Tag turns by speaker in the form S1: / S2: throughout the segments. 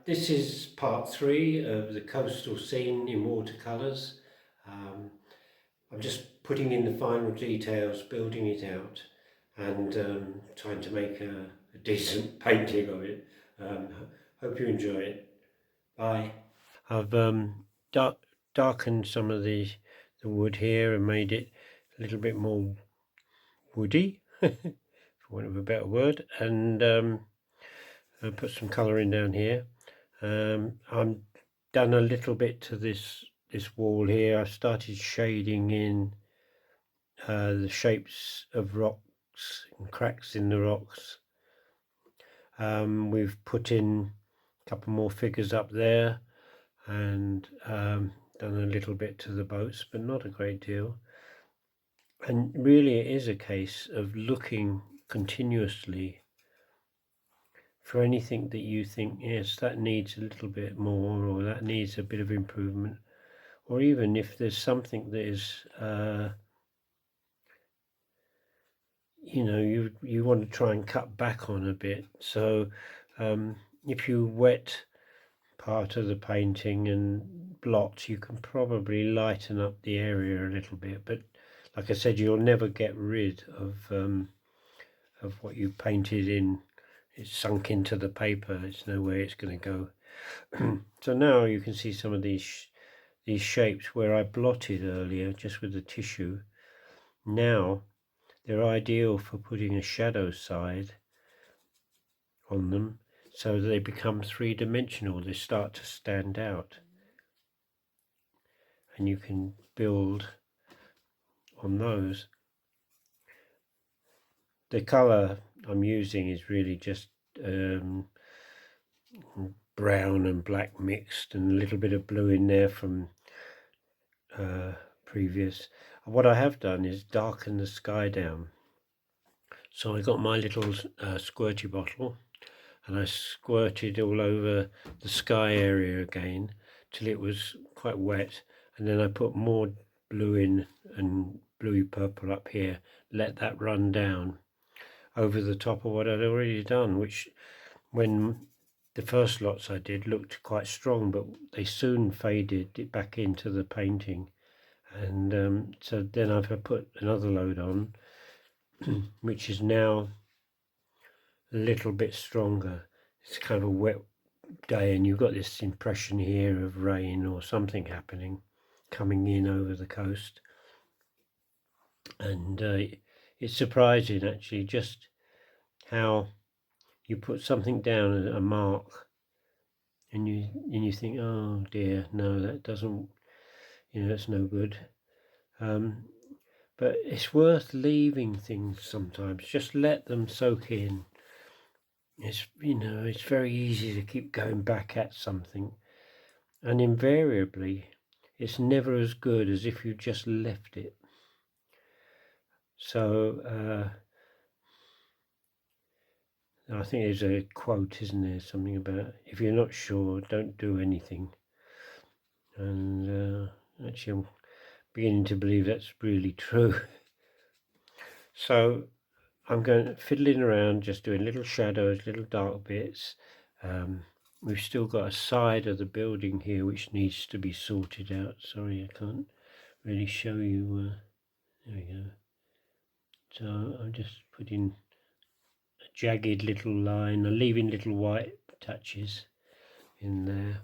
S1: This is part 3 of the coastal scene in watercolours. I'm just putting in the final details, building it out, and trying to make a decent painting of it. Hope you enjoy it. Bye. I've darkened some of the wood here and made it a little bit more woody, for want of a better word, and I put some colour in down here. I'm done a little bit to this wall here. I started shading in the shapes of rocks and cracks in the rocks. We've put in a couple more figures up there, and done a little bit to the boats, but not a great deal. And really it is a case of looking continuously for anything that you think, yes, that needs a little bit more, or that needs a bit of improvement, or even if there's something that is you want to try and cut back on a bit. So if you wet part of the painting and blot, you can probably lighten up the area a little bit, but like I said, you'll never get rid of what you painted in. It's sunk into the paper. It's no way it's going to go. So now you can see some of these shapes where I blotted earlier just with the tissue. Now they're ideal for putting a shadow side on them, so they become three-dimensional. They start to stand out, and you can build on those. The colour I'm using is really just brown and black mixed, and a little bit of blue in there from previous. What I have done is darken the sky down. So I got my little squirty bottle, and I squirted all over the sky area again till it was quite wet, and then I put more blue in and bluey purple up here, let that run down over the top of what I'd already done, which when the first lots I did looked quite strong, but they soon faded it back into the painting. And so then I've put another load on, which is now a little bit stronger. It's kind of a wet day, and you've got this impression here of rain or something happening coming in over the coast. And it's surprising actually just how you put something down, a mark, and you think, oh dear, no, that doesn't, that's no good. But it's worth leaving things sometimes. Just let them soak in. It's very easy to keep going back at something, and invariably it's never as good as if you just left it. So I think there's a quote, isn't there, something about if you're not sure, don't do anything. And actually I'm beginning to believe that's really true. So I'm going fiddling around, just doing little shadows, little dark bits. We've still got a side of the building here which needs to be sorted out. Sorry, I can't really show you. There we go. So I'm just putting a jagged little line, I'm leaving little white touches in there.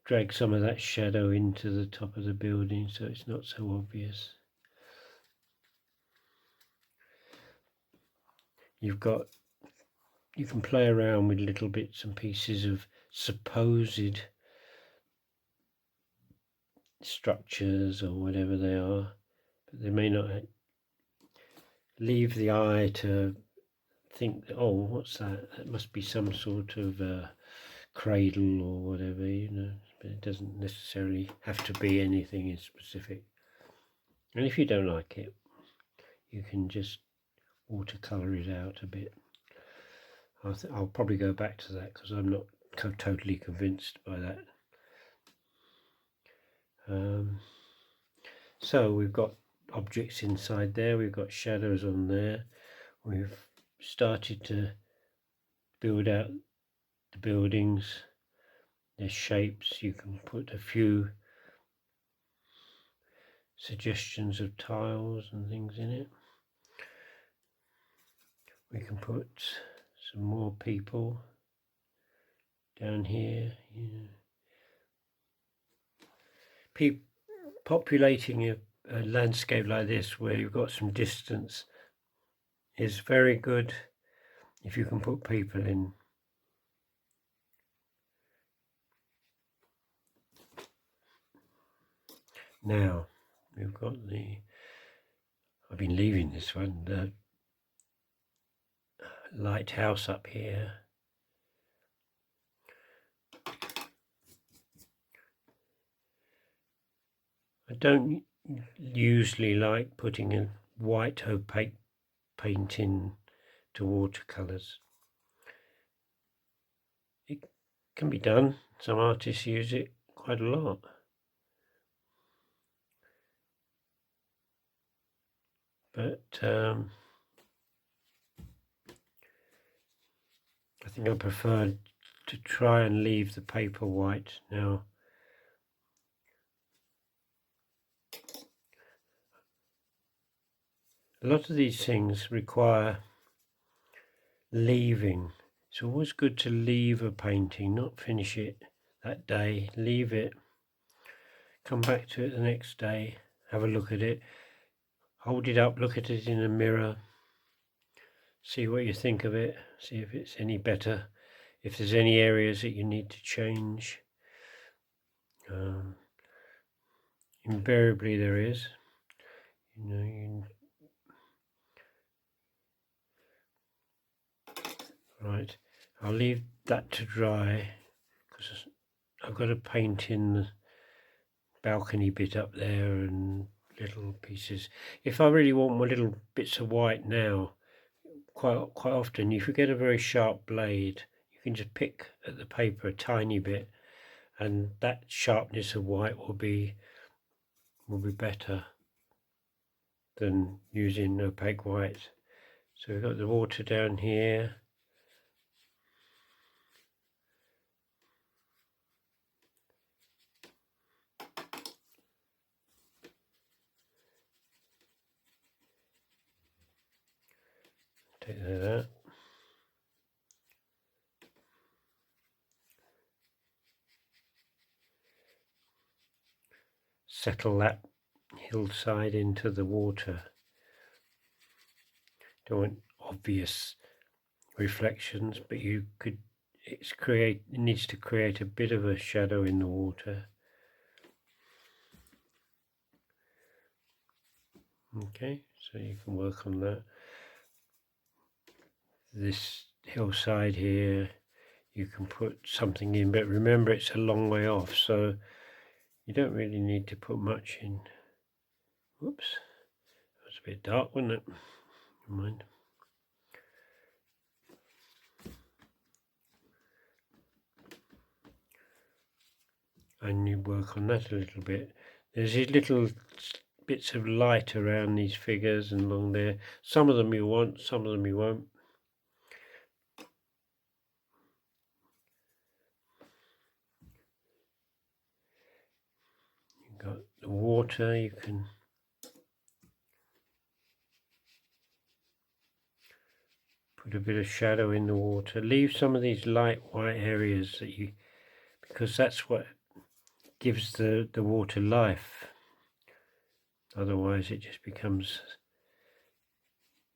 S1: Drag some of that shadow into the top of the building so it's not so obvious. You can play around with little bits and pieces of supposed structures or whatever they are, but they may not leave the eye to think, oh, what's that? That must be some sort of cradle or whatever, but it doesn't necessarily have to be anything in specific. And if you don't like it, you can just watercolor it out a bit. I'll probably go back to that because I'm not totally convinced by that. So we've got objects inside there, we've got shadows on there, we've started to build out the buildings, their shapes. You can put a few suggestions of tiles and things in it. We can put some more people down here. Populating a landscape like this where you've got some distance is very good if you can put people in. Now we've got I've been leaving this one, the lighthouse up here. I don't usually like putting a white opaque paint in to watercolours. It can be done. Some artists use it quite a lot. But I think I prefer to try and leave the paper white now. A lot of these things require leaving. It's always good to leave a painting, not finish it that day. Leave it, come back to it the next day, have a look at it, hold it up, look at it in a mirror, see what you think of it, see if it's any better, if there's any areas that you need to change. Invariably there is. Right, I'll leave that to dry because I've got to paint in the balcony bit up there and little pieces. If I really want my little bits of white now, quite often if you get a very sharp blade, you can just pick at the paper a tiny bit, and that sharpness of white will be better than using opaque white. So we've got the water down here. Take that out. Settle that hillside into the water. Don't want obvious reflections, but it needs to create a bit of a shadow in the water. Okay, so you can work on that. This hillside here, you can put something in, but remember it's a long way off, so you don't really need to put much in. Whoops, that was a bit dark, wasn't it? Never mind. And you work on that a little bit. There's these little bits of light around these figures and along there. Some of them you want, some of them you won't. You've got the water, you can put a bit of shadow in the water. Leave some of these light white areas because that's what gives the water life. Otherwise it just becomes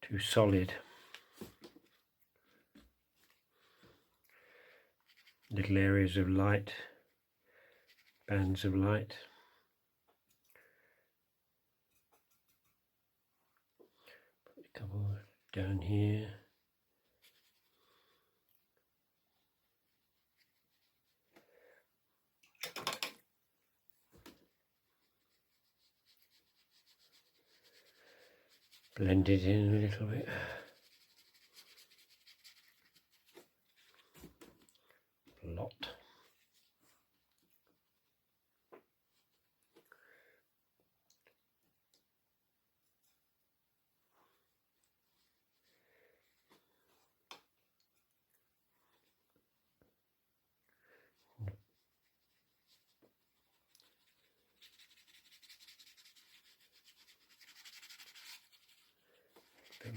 S1: too solid. Little areas of light, bands of light. Put a couple down here. Blend it in a little bit. A lot.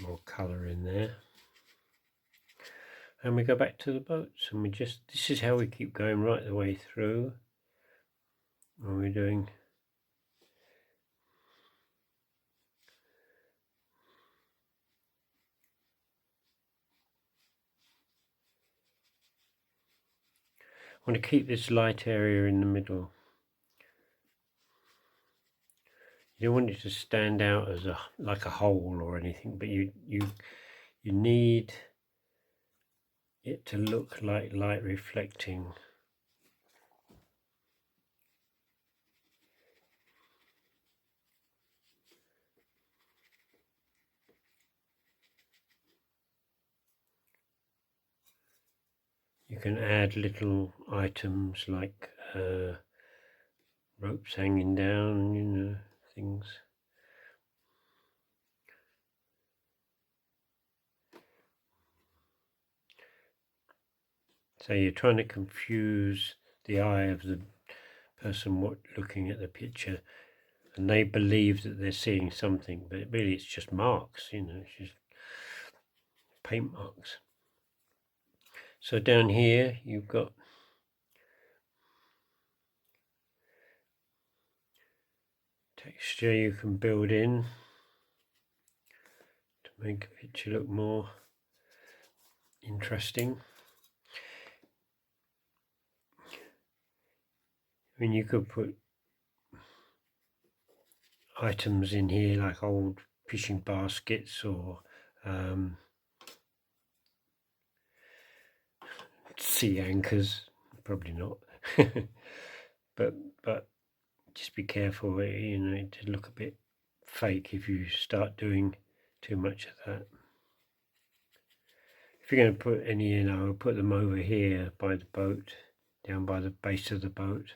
S1: more colour in there. And we go back to the boats, and this is how we keep going right the way through. What we're doing. I want to keep this light area in the middle. You don't want it to stand out as like a hole or anything, but you need it to look like light reflecting. You can add little items like ropes hanging down, you know, things. So you're trying to confuse the eye of the person looking at the picture, and they believe that they're seeing something, but really it's just marks, you know, it's just paint marks. So down here you've got texture you can build in to make a picture look more interesting. I mean, you could put items in here like old fishing baskets or sea anchors, probably not. but just be careful, you know, to look a bit fake if you start doing too much of that. If you're going to put any in, I will put them over here by the boat, down by the base of the boat.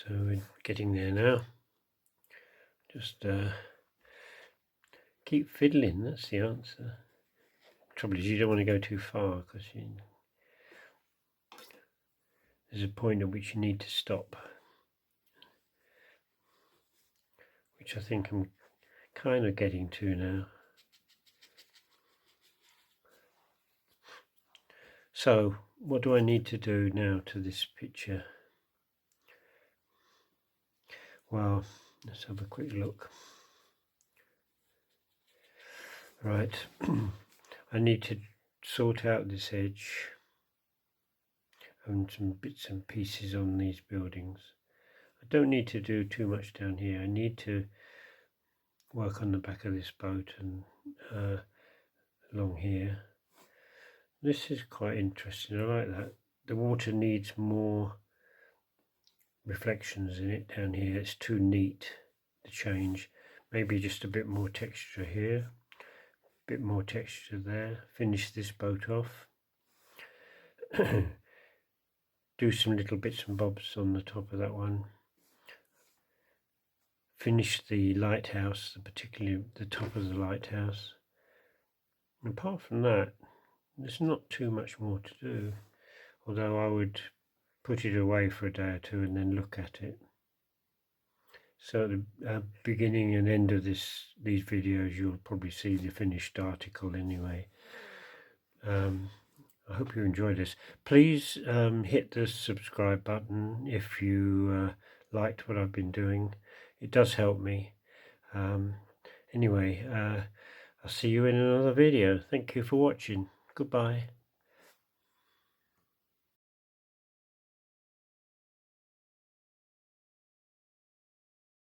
S1: So we're getting there now. Just keep fiddling, that's the answer. Trouble is you don't want to go too far because there's a point at which you need to stop, which I think I'm kind of getting to now. So what do I need to do now to this picture? Well, let's have a quick look. Right, I need to sort out this edge and some bits and pieces on these buildings. I don't need to do too much down here. I need to work on the back of this boat and along here. This is quite interesting, I like that. The water needs more reflections in it down here. It's too neat to change. Maybe just a bit more texture here, a bit more texture there. Finish this boat off. Do some little bits and bobs on the top of that one. Finish the lighthouse, particularly the top of the lighthouse. And apart from that, there's not too much more to do, although I would put it away for a day or two and then look at it. So at the beginning and end of these videos, you'll probably see the finished article anyway. I hope you enjoyed this. Please hit the subscribe button if you liked what I've been doing. It does help me. Anyway, I'll see you in another video. Thank you for watching. Goodbye.